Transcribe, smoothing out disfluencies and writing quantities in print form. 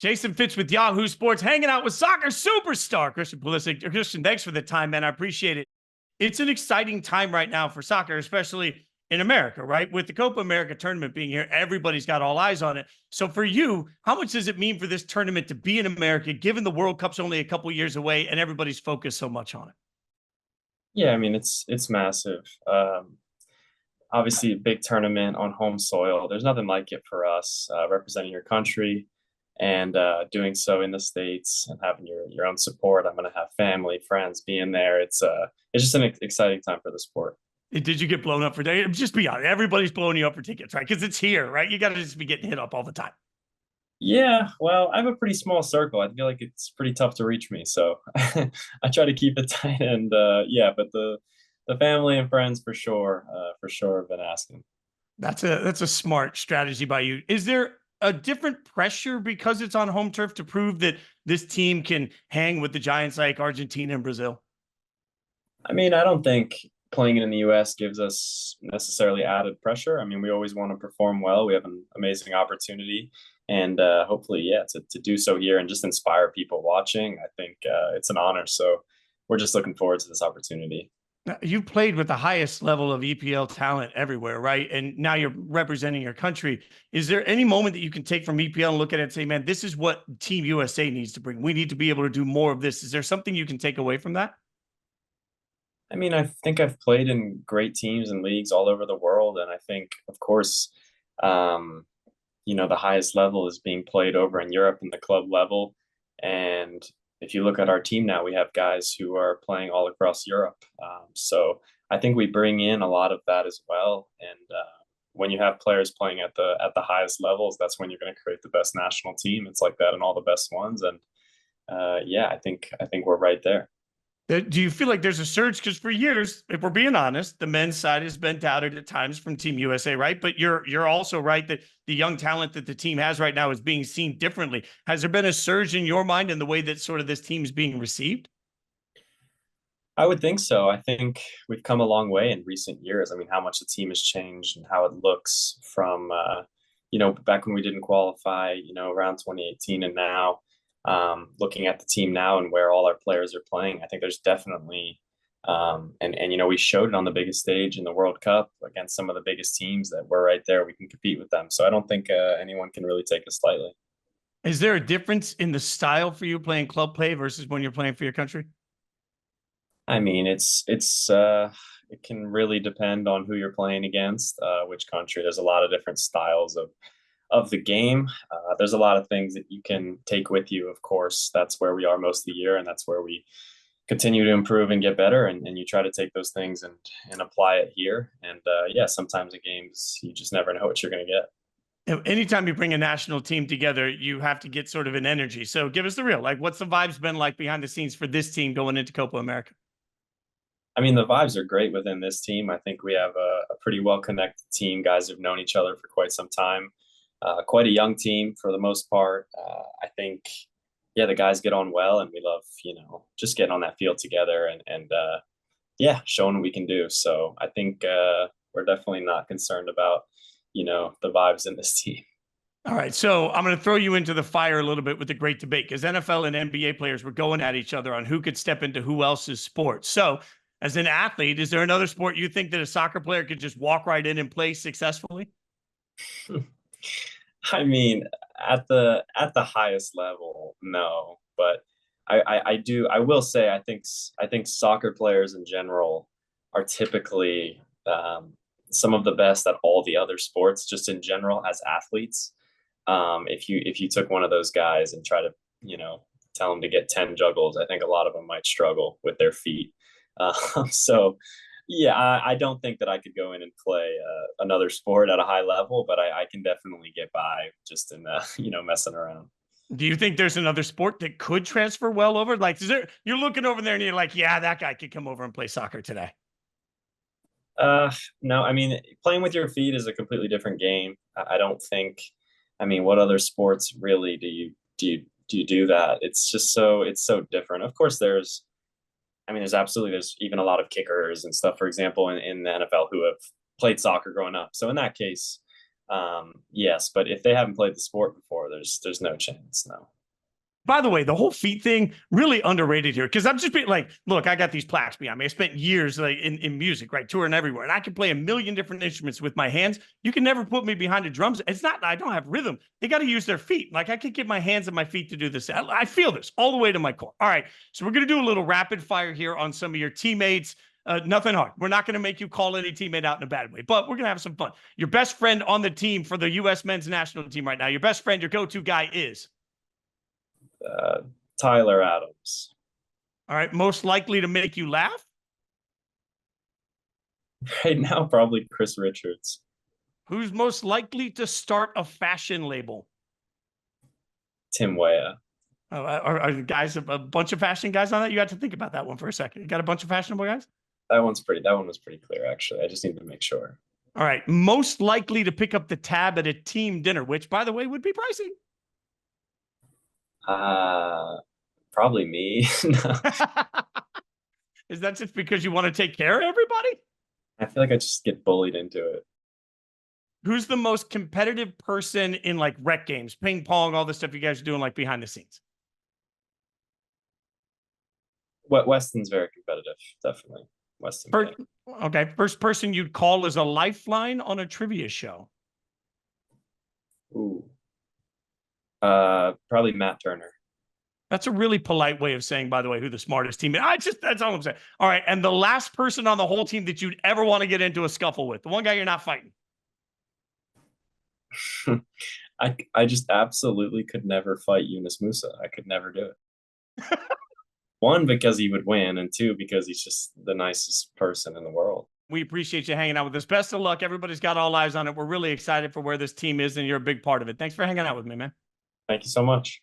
Jason Fitz with Yahoo Sports, hanging out with soccer superstar Christian Pulisic. Christian, thanks for the time, man. I appreciate it. It's an exciting time right now for soccer, especially in America, right? With the Copa America tournament being here, everybody's got all eyes on it. So for you, how much does it mean for this tournament to be in America, given the World Cup's only a couple years away and everybody's focused so much on it? Yeah, I mean it's massive. Obviously, a big tournament on home soil. There's nothing like it for us representing your country and doing so in the States and having your own support. I'm going to have family, friends being there. It's just an exciting time for the sport. Did you get blown up for that? Just be honest. Everybody's blowing you up for tickets, right? Because it's here, right? You got to just be getting hit up all the time. Yeah, well, I have a pretty small circle. I feel like it's pretty tough to reach me, so I try to keep it tight. And yeah, but the family and friends for sure have been asking. That's a smart strategy by you. Is there a different pressure because it's on home turf to prove that this team can hang with the giants like Argentina and Brazil? I mean, I don't think playing in the U.S. gives us necessarily added pressure. I mean, we always want to perform well. We have an amazing opportunity, and hopefully, yeah, to do so here and just inspire people watching. I think it's an honor. So we're just looking forward to this opportunity. Now, you've played with the highest level of EPL talent everywhere, right? And now you're representing your country. Is there any moment that you can take from EPL and look at it and say, man, this is what Team USA needs to bring? We need to be able to do more of this. Is there something you can take away from that? I mean, I think I've played in great teams and leagues all over the world, and I think, of course, um, the highest level is being played over in Europe in the club level. And if you look at our team now, we have guys who are playing all across Europe. So I think we bring in a lot of that as well. And when you have players playing at the highest levels, that's when you're going to create the best national team. It's like that in all the best ones. And yeah, I think we're right there. Do you feel like there's a surge? Because for years, if we're being honest, the men's side has been doubted at times from Team USA, right? But you're also right that the young talent that the team has right now is being seen differently. Has there been a surge in your mind in the way that sort of this team is being received? I would think so. I think we've come a long way in recent years. I mean, how much the team has changed and how it looks from, back when we didn't qualify, around 2018 and now, looking at the team now and where all our players are playing, I think there's definitely, we showed it on the biggest stage in the World Cup against some of the biggest teams that we're right there. We can compete with them. So I don't think anyone can really take us lightly. Is there a difference in the style for you playing club play versus when you're playing for your country? I mean, it can really depend on who you're playing against, which country. There's a lot of different styles of the game. There's a lot of things that you can take with you. Of course, that's where we are most of the year, and that's where we continue to improve and get better. And you try to take those things and apply it here. And yeah, sometimes in games you just never know what you're going to get. Anytime you bring a national team together, you have to get sort of an energy. So give us the real, like, what's the vibes been like behind the scenes for this team going into Copa America? I mean, the vibes are great within this team. I think we have a pretty well connected team. Guys have known each other for quite some time. Quite a young team for the most part. I think, yeah, the guys get on well, and we love, just getting on that field together and yeah, showing what we can do. So I think we're definitely not concerned about, the vibes in this team. All right, so I'm going to throw you into the fire a little bit with the great debate because NFL and NBA players were going at each other on who could step into who else's sport. So, as an athlete, is there another sport you think that a soccer player could just walk right in and play successfully? I mean, at the highest level, no. But I will say I think soccer players in general are typically some of the best at all the other sports, just in general as athletes. If you took one of those guys and try to tell them to get 10 juggles, I think a lot of them might struggle with their feet. So yeah, I don't think that I could go in and play another sport at a high level, but I can definitely get by just in messing around. Do you think there's another sport that could transfer well over? Like, you're looking over there and you're like, yeah, that guy could come over and play soccer today. No, I mean, playing with your feet is a completely different game. I don't think. I mean, what other sports really do you do that? It's so different. Of course, there's even a lot of kickers and stuff, for example, in the NFL who have played soccer growing up. So in that case, Yes, but if they haven't played the sport before, there's no chance. No. By the way, the whole feet thing really underrated here because I'm just being like, look, I got these plaques behind me. I spent years like in music, right, touring everywhere, and I can play a million different instruments with my hands. You can never put me behind the drums. It's not I don't have rhythm. They got to use their feet. Like I can get my hands and my feet to do this. I feel this all the way to my core. All right, so we're gonna do a little rapid fire here on some of your teammates. Nothing hard. We're not going to make you call any teammate out in a bad way, but we're going to have some fun. Your best friend on the team for the U.S. men's national team right now, your best friend, your go-to guy is? Tyler Adams. All right. Most likely to make you laugh? Right now, probably Chris Richards. Who's most likely to start a fashion label? Tim Weah. Are guys a bunch of fashion guys on that? You got to think about that one for a second. You got a bunch of fashionable guys? That one was pretty clear, actually. I just need to make sure. All right. Most likely to pick up the tab at a team dinner, which, by the way, would be pricey. Probably me. Is that just because you want to take care of everybody? I feel like I just get bullied into it. Who's the most competitive person in like rec games, ping pong, all the stuff you guys are doing like behind the scenes? Weston's very competitive, definitely. Weston. Okay. First person you'd call as a lifeline on a trivia show. Ooh. Probably Matt Turner. That's a really polite way of saying, by the way, who the smartest team is. That's all I'm saying. All right. And the last person on the whole team that you'd ever want to get into a scuffle with, the one guy you're not fighting. I just absolutely could never fight Yunus Musa. I could never do it. One, because he would win, and two, because he's just the nicest person in the world. We appreciate you hanging out with us. Best of luck. Everybody's got all eyes on it. We're really excited for where this team is, and you're a big part of it. Thanks for hanging out with me, man. Thank you so much.